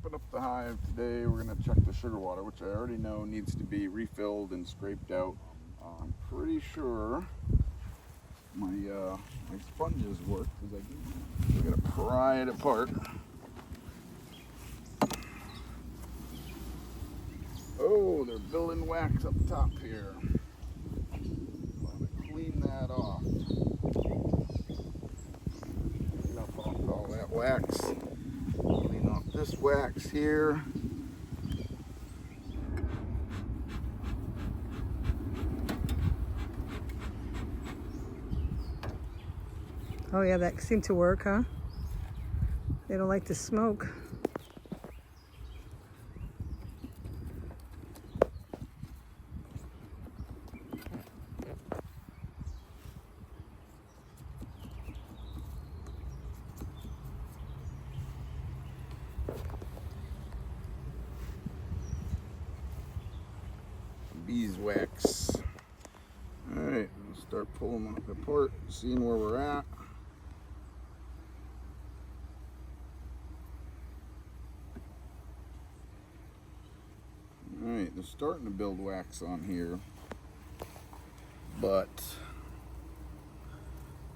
wrapping up the hive today. We're going to check the sugar water, which I already know needs to be refilled and scraped out. I'm pretty sure my sponges work because I'm going to pry it apart. Oh, they're building wax up top here. I'm going to clean that off. Clean up off all that wax. Clean off this wax here. Oh yeah, that seemed to work, huh? They don't like to smoke. Beeswax. Alright, we'll start pulling them apart, seeing where we're at. Alright, they're starting to build wax on here, but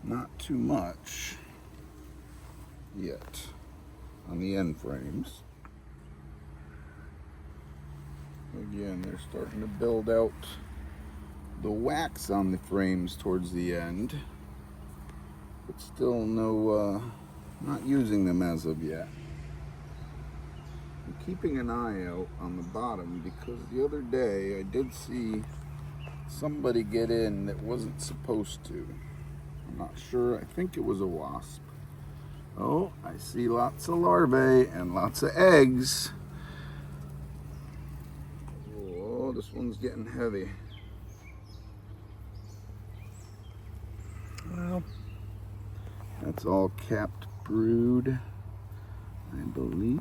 not too much yet on the end frames. Again, they're starting to build out the wax on the frames towards the end, but still not using them as of yet. I'm keeping an eye out on the bottom because the other day I did see somebody get in that wasn't supposed to. I'm not sure, I think it was a wasp. Oh, I see lots of larvae and lots of eggs. Oh, this one's getting heavy. Wow. That's all capped brood, I believe.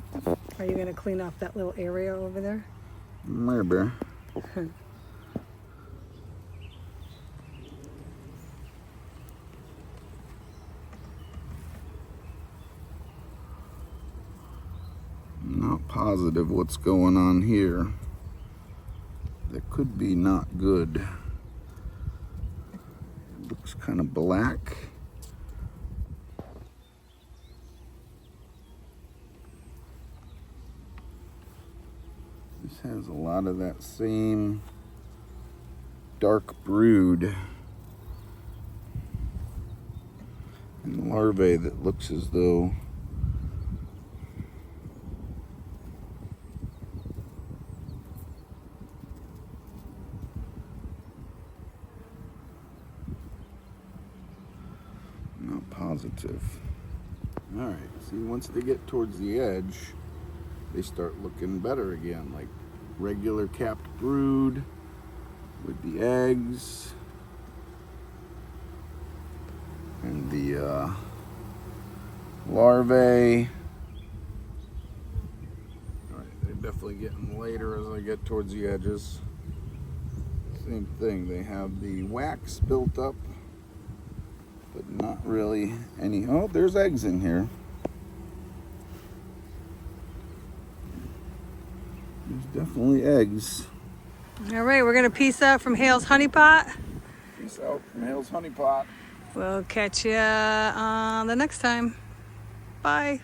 Are you gonna clean off that little area over there? Maybe. Not positive what's going on here. That could be not good. It looks kind of black. This has a lot of that same dark brood and larvae that looks as though not positive. All right, see, once they get towards the edge, they start looking better again, like regular capped brood with the eggs and the larvae. All right, they're definitely getting later as I get towards the edges. Same thing, they have the wax built up, but not really any. Oh, there's eggs in here. There's definitely eggs. All right, we're gonna peace out from Hales Honey Pot. Peace out from Hales Honey Pot. We'll catch you on the next time. Bye.